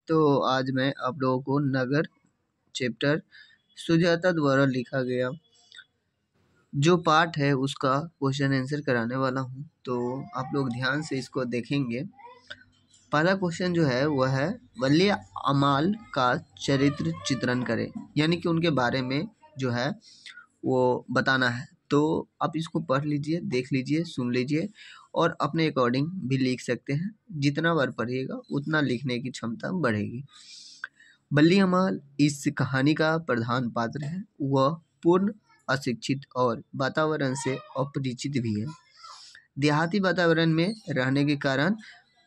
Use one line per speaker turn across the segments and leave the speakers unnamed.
तो आज मैं आप लोगों को नगर चैप्टर सुजाता द्वारा लिखा गया जो पार्ट है उसका क्वेश्चन आंसर कराने वाला हूँ। तो आप लोग ध्यान से इसको देखेंगे। पहला क्वेश्चन जो है वह है वली अमाल का चरित्र चित्रण करें, यानी कि उनके बारे में जो है वो बताना है। तो आप इसको पढ़ लीजिए, देख लीजिए, सुन लीजिए और अपने अकॉर्डिंग भी लिख सकते हैं। जितना बार पढ़िएगा उतना लिखने की क्षमता बढ़ेगी। वली अमाल इस कहानी का प्रधान पात्र है। वह पूर्ण अशिक्षित और वातावरण से अपरिचित भी है। देहाती वातावरण में रहने के कारण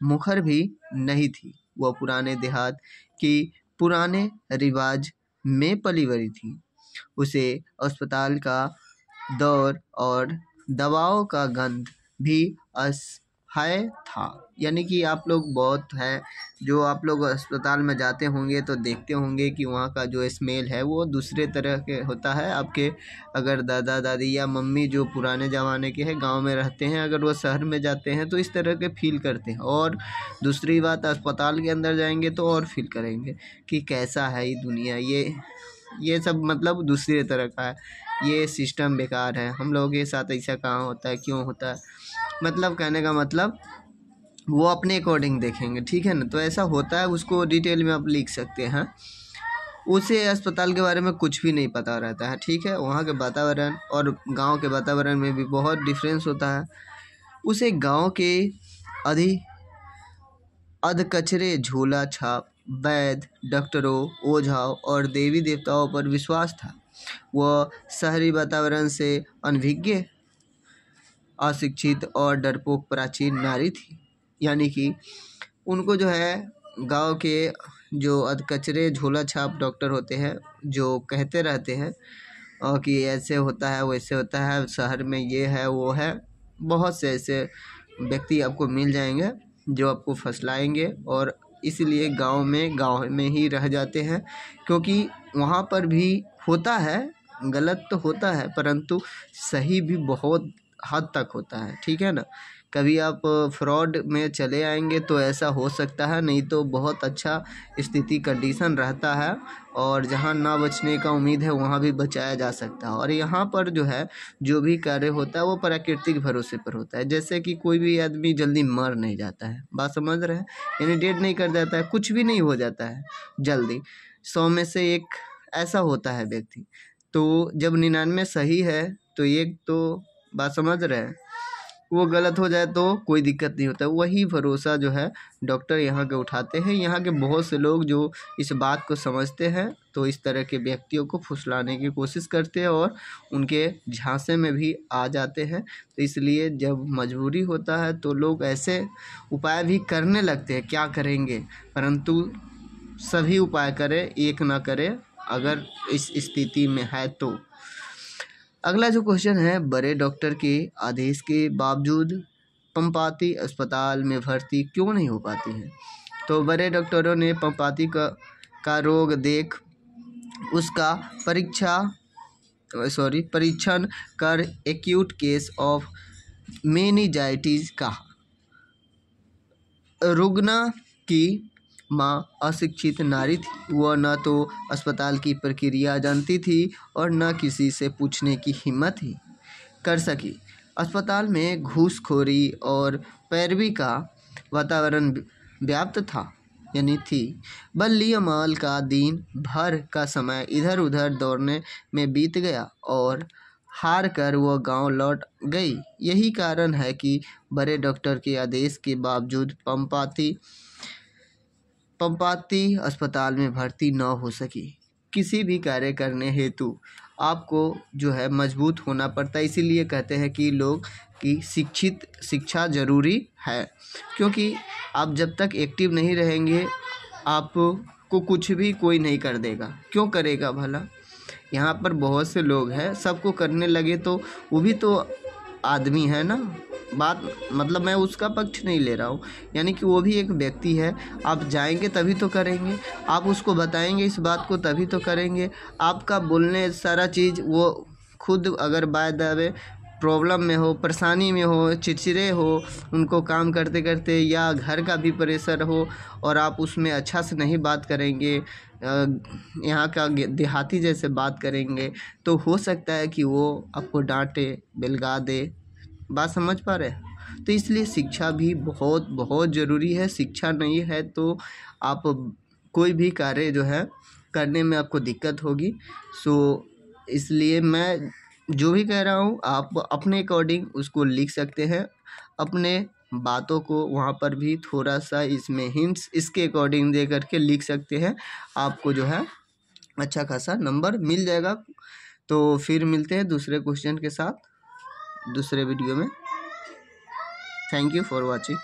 मुखर भी नहीं थी। वह पुराने देहात की पुराने रिवाज में पली बड़ी थी। उसे अस्पताल का दौर और दवाओं का गंध भी असह्य था। यानी कि आप लोग बहुत है जो आप लोग अस्पताल में जाते होंगे तो देखते होंगे कि वहाँ का जो स्मेल है वो दूसरे तरह के होता है। आपके अगर दादा दादी या मम्मी जो पुराने ज़माने के हैं गांव में रहते हैं, अगर वो शहर में जाते हैं तो इस तरह के फील करते हैं। और दूसरी बात, अस्पताल के अंदर जाएंगे तो और फील करेंगे कि कैसा है ये दुनिया, ये सब मतलब दूसरे तरह का है, ये सिस्टम बेकार है, हम लोगों के साथ ऐसा कहाँ होता है, क्यों होता है। मतलब कहने का मतलब वो अपने अकॉर्डिंग देखेंगे, ठीक है ना। तो ऐसा होता है, उसको डिटेल में आप लिख सकते हैं। उसे अस्पताल के बारे में कुछ भी नहीं पता रहता है, ठीक है। वहाँ के वातावरण और गांव के वातावरण में भी बहुत डिफरेंस होता है। उसे गांव के अधकचरे झोला छाप वैद्य, डॉक्टरों, ओझाओं और देवी देवताओं पर विश्वास था। वह शहरी वातावरण से अनभिज्ञ, अशिक्षित और डरपोक प्राचीन नारी थी। यानी कि उनको जो है गांव के जो अधकचरे झोला छाप डॉक्टर होते हैं जो कहते रहते हैं कि ऐसे होता है वैसे होता है, शहर में ये है वो है, बहुत से ऐसे व्यक्ति आपको मिल जाएंगे जो आपको फसलाएंगे और इसलिए गांव में ही रह जाते हैं। क्योंकि वहाँ पर भी होता है, गलत तो होता है परंतु सही भी बहुत हद तक होता है, ठीक है ना। कभी आप फ्रॉड में चले आएंगे तो ऐसा हो सकता है, नहीं तो बहुत अच्छा स्थिति कंडीशन रहता है और जहाँ ना बचने का उम्मीद है वहाँ भी बचाया जा सकता है। और यहाँ पर जो है जो भी कार्य होता है वो प्राकृतिक भरोसे पर होता है। जैसे कि कोई भी आदमी जल्दी मर नहीं जाता है, बात समझ रहे हैं, यानी डेड नहीं कर जाता है, कुछ भी नहीं हो जाता है जल्दी। 100 में से एक ऐसा होता है व्यक्ति। तो जब 99 सही है तो एक तो बात समझ रहे हैं, वो गलत हो जाए तो कोई दिक्कत नहीं होता। वही भरोसा जो है डॉक्टर यहाँ के उठाते हैं। यहाँ के बहुत से लोग जो इस बात को समझते हैं तो इस तरह के व्यक्तियों को फुसलाने की कोशिश करते हैं और उनके झांसे में भी आ जाते हैं। तो इसलिए जब मजबूरी होता है तो लोग ऐसे उपाय भी करने लगते हैं। क्या करेंगे, परंतु सभी उपाय करें, एक ना करें अगर इस स्थिति में है तो। अगला जो क्वेश्चन है, बड़े डॉक्टर के आदेश के बावजूद पंपाती अस्पताल में भर्ती क्यों नहीं हो पाती है। तो बड़े डॉक्टरों ने पंपाती का रोग देख उसका परीक्षण कर एक्यूट केस ऑफ मेनिंजाइटिस कहा। रुग्ना की माँ अशिक्षित नारी थी। वह न तो अस्पताल की प्रक्रिया जानती थी और न किसी से पूछने की हिम्मत ही कर सकी। अस्पताल में घूसखोरी और पैरवी का वातावरण व्याप्त था, यानी थी। वली अमाल का दिन भर का समय इधर उधर दौड़ने में बीत गया और हार कर वह गांव लौट गई। यही कारण है कि बड़े डॉक्टर के आदेश के बावजूद पंपाती अस्पताल में भर्ती न हो सकी। किसी भी कार्य करने हेतु आपको जो है मजबूत होना पड़ता है। इसीलिए कहते हैं कि लोग की शिक्षा ज़रूरी है, क्योंकि आप जब तक एक्टिव नहीं रहेंगे आपको कुछ भी कोई नहीं कर देगा। क्यों करेगा भला। यहाँ पर बहुत से लोग हैं, सबको करने लगे तो वो भी तो आदमी है ना। बात मतलब मैं उसका पक्ष नहीं ले रहा हूँ, यानी कि वो भी एक व्यक्ति है। आप जाएंगे तभी तो करेंगे, आप उसको बताएंगे इस बात को तभी तो करेंगे। आपका बोलने सारा चीज़ वो खुद अगर बाय द वे प्रॉब्लम में हो, परेशानी में हो, चिड़चिड़े हो, उनको काम करते करते, या घर का भी प्रेशर हो और आप उसमें अच्छा से नहीं बात करेंगे, यहाँ का देहाती जैसे बात करेंगे, तो हो सकता है कि वो आपको डांटे, बिलगा दे। बात समझ पा रहे हैं? तो इसलिए शिक्षा भी बहुत बहुत ज़रूरी है। शिक्षा नहीं है तो आप कोई भी कार्य जो है करने में आपको दिक्कत होगी। सो इसलिए मैं जो भी कह रहा हूँ आप अपने अकॉर्डिंग उसको लिख सकते हैं, अपने बातों को वहाँ पर भी थोड़ा सा इसमें हिंट्स इसके अकॉर्डिंग दे करके लिख सकते हैं, आपको जो है अच्छा खासा नंबर मिल जाएगा। तो फिर मिलते हैं दूसरे क्वेश्चन के साथ दूसरे वीडियो में। Thank you for watching.